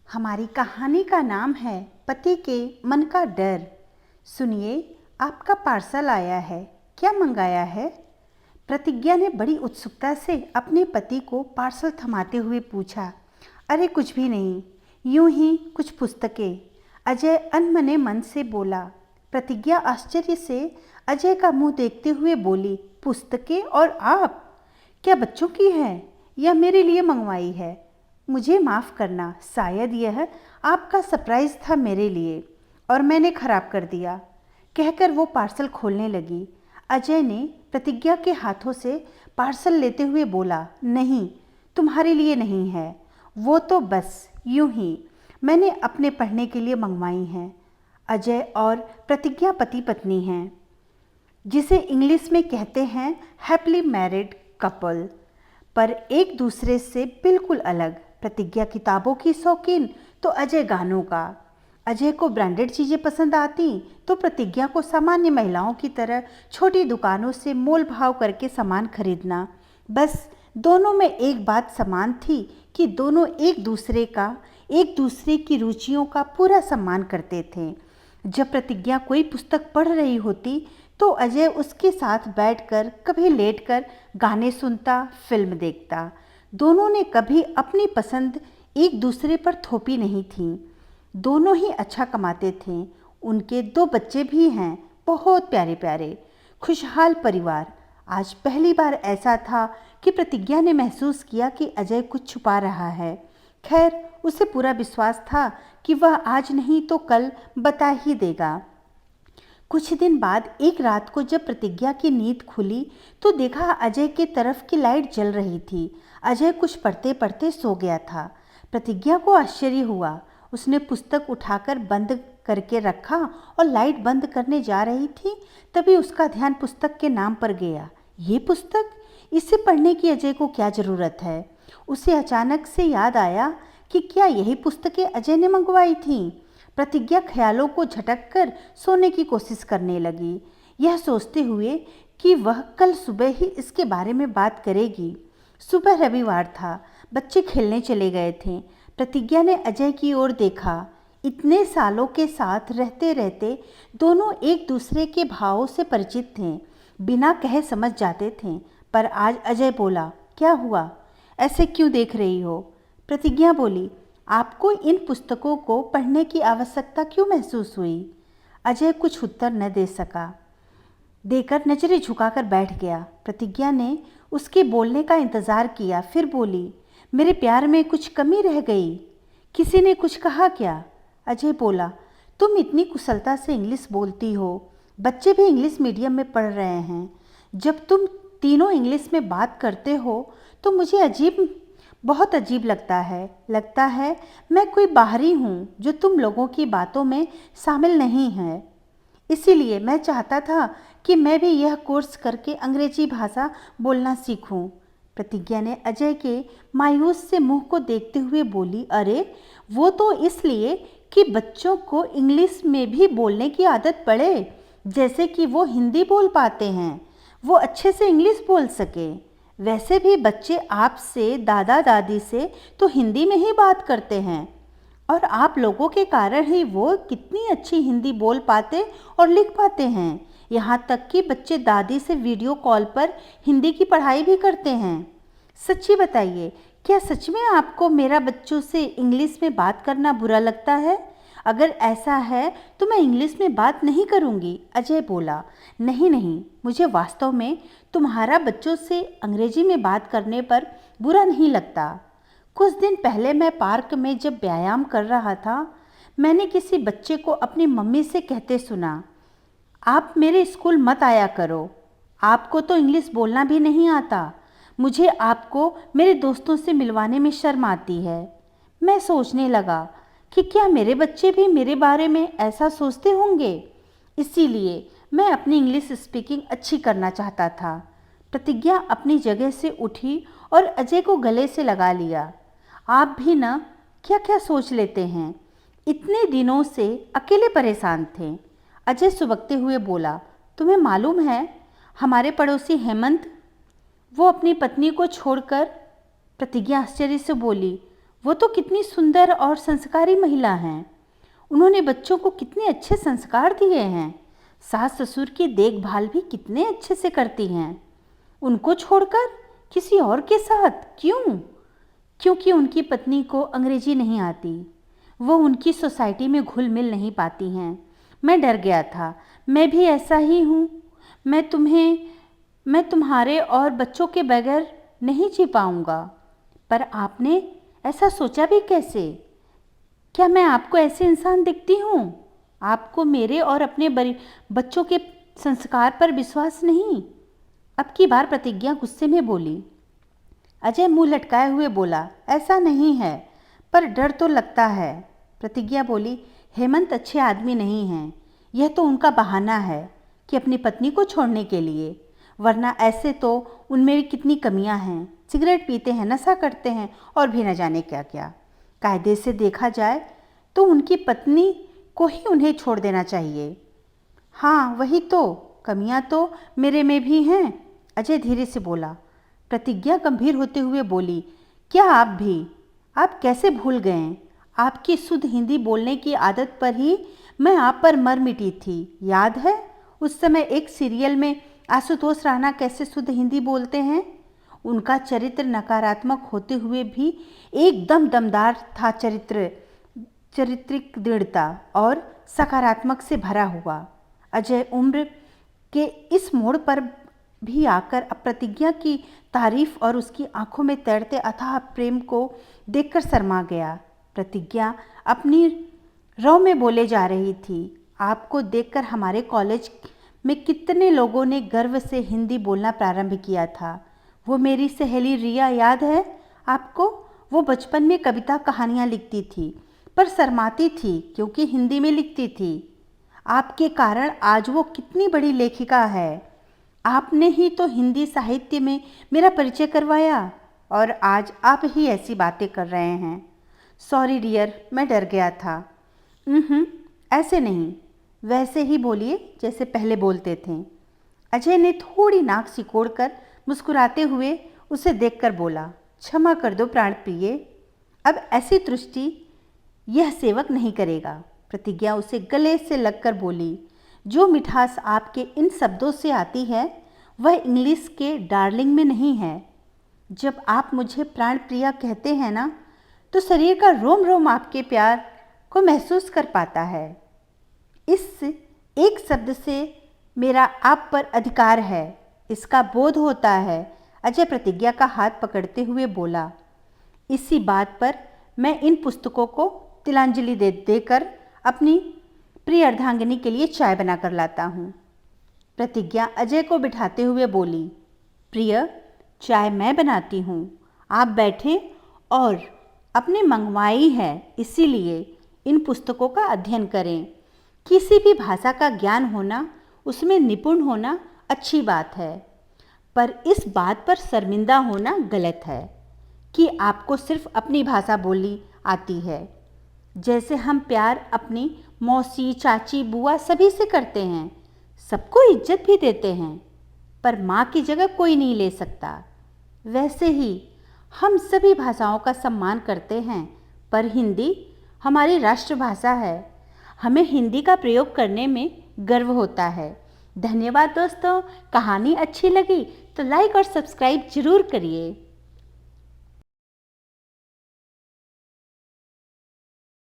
हमारी कहानी का नाम है पति के मन का डर। सुनिए, आपका पार्सल आया है। क्या मंगाया है? प्रतिज्ञा ने बड़ी उत्सुकता से अपने पति को पार्सल थमाते हुए पूछा। अरे कुछ भी नहीं, यूं ही कुछ पुस्तकें, अजय अनमने मन से बोला। प्रतिज्ञा आश्चर्य से अजय का मुंह देखते हुए बोली, पुस्तकें और आप? क्या बच्चों की है या मेरे लिए मंगवाई है? मुझे माफ़ करना, शायद यह आपका सरप्राइज़ था मेरे लिए और मैंने ख़राब कर दिया, कहकर वो पार्सल खोलने लगी। अजय ने प्रतिज्ञा के हाथों से पार्सल लेते हुए बोला, नहीं, तुम्हारे लिए नहीं है, वो तो बस यूं ही मैंने अपने पढ़ने के लिए मंगवाई हैं। अजय और प्रतिज्ञा पति पत्नी हैं, जिसे इंग्लिश में कहते हैं हैप्पीली मैरिड कपल, पर एक दूसरे से बिल्कुल अलग। प्रतिज्ञा किताबों की शौकीन तो अजय गानों का। अजय को ब्रांडेड चीज़ें पसंद आती तो प्रतिज्ञा को सामान्य महिलाओं की तरह छोटी दुकानों से मोल भाव करके सामान खरीदना। बस दोनों में एक बात समान थी कि दोनों एक दूसरे की रुचियों का पूरा सम्मान करते थे। जब प्रतिज्ञा कोई पुस्तक पढ़ रही होती तो अजय उसके साथ बैठकर कभी लेटकर गाने सुनता, फिल्म देखता। दोनों ने कभी अपनी पसंद एक दूसरे पर थोपी नहीं थी। दोनों ही अच्छा कमाते थे। उनके 2 बच्चे भी हैं, बहुत प्यारे प्यारे, खुशहाल परिवार। आज पहली बार ऐसा था कि प्रतिज्ञा ने महसूस किया कि अजय कुछ छुपा रहा है। खैर, उसे पूरा विश्वास था कि वह आज नहीं तो कल बता ही देगा। कुछ दिन बाद एक रात को जब प्रतिज्ञा की नींद खुली तो देखा अजय की तरफ की लाइट जल रही थी। अजय कुछ पढ़ते पढ़ते सो गया था। प्रतिज्ञा को आश्चर्य हुआ। उसने पुस्तक उठाकर बंद करके रखा और लाइट बंद करने जा रही थी, तभी उसका ध्यान पुस्तक के नाम पर गया। ये पुस्तक, इसे पढ़ने की अजय को क्या ज़रूरत है? उसे अचानक से याद आया कि क्या यही पुस्तकें अजय ने मंगवाई थीं। प्रतिज्ञा ख्यालों को झटक कर सोने की कोशिश करने लगी, यह सोचते हुए कि वह कल सुबह ही इसके बारे में बात करेगी। सुबह रविवार था, बच्चे खेलने चले गए थे। प्रतिज्ञा ने अजय की ओर देखा। इतने सालों के साथ रहते रहते दोनों एक दूसरे के भावों से परिचित थे, बिना कहे समझ जाते थे। पर आज अजय बोला, क्या हुआ? ऐसे क्यों देख रही हो? प्रतिज्ञा बोली, आपको इन पुस्तकों को पढ़ने की आवश्यकता क्यों महसूस हुई? अजय कुछ उत्तर न दे सका, देकर नजरें झुकाकर बैठ गया। प्रतिज्ञा ने उसके बोलने का इंतज़ार किया, फिर बोली, मेरे प्यार में कुछ कमी रह गई? किसी ने कुछ कहा क्या? अजय बोला, तुम इतनी कुशलता से इंग्लिश बोलती हो, बच्चे भी इंग्लिश मीडियम में पढ़ रहे हैं। जब तुम तीनों इंग्लिश में बात करते हो तो मुझे बहुत अजीब लगता है मैं कोई बाहरी हूँ जो तुम लोगों की बातों में शामिल नहीं है। इसीलिए मैं चाहता था कि मैं भी यह कोर्स करके अंग्रेजी भाषा बोलना सीखूं। प्रतिज्ञा ने अजय के मायूस से मुंह को देखते हुए बोली, अरे वो तो इसलिए कि बच्चों को इंग्लिश में भी बोलने की आदत पड़े, जैसे कि वो हिंदी बोल पाते हैं, वो अच्छे से इंग्लिश बोल सके। वैसे भी बच्चे आपसे, दादा दादी से तो हिंदी में ही बात करते हैं और आप लोगों के कारण ही वो कितनी अच्छी हिंदी बोल पाते और लिख पाते हैं। यहाँ तक कि बच्चे दादी से वीडियो कॉल पर हिंदी की पढ़ाई भी करते हैं। सच्ची बताइए, क्या सच में आपको मेरा बच्चों से इंग्लिश में बात करना बुरा लगता है? अगर ऐसा है तो मैं इंग्लिश में बात नहीं करूँगी। अजय बोला, नहीं, मुझे वास्तव में तुम्हारा बच्चों से अंग्रेजी में बात करने पर बुरा नहीं लगता। कुछ दिन पहले मैं पार्क में जब व्यायाम कर रहा था, मैंने किसी बच्चे को अपनी मम्मी से कहते सुना, आप मेरे स्कूल मत आया करो, आपको तो इंग्लिश बोलना भी नहीं आता, मुझे आपको मेरे दोस्तों से मिलवाने में शर्म आती है। मैं सोचने लगा कि क्या मेरे बच्चे भी मेरे बारे में ऐसा सोचते होंगे, इसीलिए मैं अपनी इंग्लिश स्पीकिंग अच्छी करना चाहता था। प्रतिज्ञा अपनी जगह से उठी और अजय को गले से लगा लिया। आप भी ना क्या क्या सोच लेते हैं, इतने दिनों से अकेले परेशान थे। अजय सुबकते हुए बोला, तुम्हें मालूम है हमारे पड़ोसी हेमंत, वो अपनी पत्नी को छोड़कर? प्रतिज्ञा आश्चर्य से बोली, वो तो कितनी सुंदर और संस्कारी महिला हैं। उन्होंने बच्चों को कितने अच्छे संस्कार दिए हैं। सास ससुर की देखभाल भी कितने अच्छे से करती हैं। उनको छोड़कर किसी और के साथ क्यों? क्योंकि उनकी पत्नी को अंग्रेजी नहीं आती। वो उनकी सोसाइटी में घुल मिल नहीं पाती हैं। मैं डर गया था। मैं भी ऐसा ही हूँ। मैं तुम्हारे और बच्चों के बगैर नहीं जी पाऊँगा। पर आपने ऐसा सोचा भी कैसे? क्या मैं आपको ऐसे इंसान दिखती हूँ? आपको मेरे और अपने बच्चों के संस्कार पर विश्वास नहीं? अब की बार प्रतिज्ञा गुस्से में बोली। अजय मुंह लटकाए हुए बोला, ऐसा नहीं है, पर डर तो लगता है। प्रतिज्ञा बोली, हेमंत अच्छे आदमी नहीं हैं। यह तो उनका बहाना है कि अपनी पत्नी को छोड़ने के लिए, वरना ऐसे तो उनमें भी कितनी कमियां हैं। सिगरेट पीते हैं, नशा करते हैं और भी न जाने क्या क्या। कायदे से देखा जाए तो उनकी पत्नी को ही उन्हें छोड़ देना चाहिए। हाँ वही तो, कमियां तो मेरे में भी हैं। अजय धीरे से बोला। प्रतिज्ञा गंभीर होते हुए बोली, क्या आप भी? आप कैसे भूल गए? आपकी शुद्ध हिंदी बोलने की आदत पर ही मैं आप पर मर मिटी थी, याद है? उस समय एक सीरियल में आशुतोष राणा कैसे शुद्ध हिंदी बोलते हैं। उनका चरित्र नकारात्मक होते हुए भी एकदम दमदार था। चारित्रिक दृढ़ता और सकारात्मक से भरा हुआ। अजय उम्र के इस मोड़ पर भी आकर प्रतिज्ञा की तारीफ और उसकी आंखों में तैरते अथाह प्रेम को देखकर शर्मा गया। प्रतिज्ञा अपनी रव में बोले जा रही थी। आपको देखकर हमारे कॉलेज में कितने लोगों ने गर्व से हिंदी बोलना प्रारंभ किया था। वो मेरी सहेली रिया याद है आपको? वो बचपन में कविता कहानियाँ लिखती थी, पर शर्माती थी क्योंकि हिंदी में लिखती थी। आपके कारण आज वो कितनी बड़ी लेखिका है। आपने ही तो हिंदी साहित्य में मेरा परिचय करवाया और आज आप ही ऐसी बातें कर रहे हैं। सॉरी डियर, मैं डर गया था। ऐसे नहीं, वैसे ही बोलिए जैसे पहले बोलते थे। अजय ने थोड़ी नाक सिकोड़कर मुस्कुराते हुए उसे देखकर बोला, क्षमा कर दो प्राण प्रिय, अब ऐसी दृष्टि यह सेवक नहीं करेगा। प्रतिज्ञा उसे गले से लगकर बोली, जो मिठास आपके इन शब्दों से आती है वह इंग्लिश के डार्लिंग में नहीं है। जब आप मुझे प्राण प्रिया कहते हैं ना, तो शरीर का रोम रोम आपके प्यार को महसूस कर पाता है। इस एक शब्द से मेरा आप पर अधिकार है, इसका बोध होता है। अजय प्रतिज्ञा का हाथ पकड़ते हुए बोला, इसी बात पर मैं इन पुस्तकों को तिलांजलि देकर अपनी प्रिय अर्धांगिनी के लिए चाय बनाकर लाता हूँ। प्रतिज्ञा अजय को बिठाते हुए बोली, प्रिय, चाय मैं बनाती हूँ, आप बैठें और अपने मंगवाई है इसीलिए इन पुस्तकों का अध्ययन करें। किसी भी भाषा का ज्ञान होना, उसमें निपुण होना अच्छी बात है, पर इस बात पर शर्मिंदा होना गलत है कि आपको सिर्फ अपनी भाषा बोली आती है। जैसे हम प्यार अपनी मौसी, चाची, बुआ सभी से करते हैं, सबको इज्जत भी देते हैं, पर माँ की जगह कोई नहीं ले सकता। वैसे ही हम सभी भाषाओं का सम्मान करते हैं, पर हिंदी हमारी राष्ट्रभाषा है। हमें हिंदी का प्रयोग करने में गर्व होता है। धन्यवाद दोस्तों। कहानी अच्छी लगी तो लाइक और सब्सक्राइब जरूर करिए।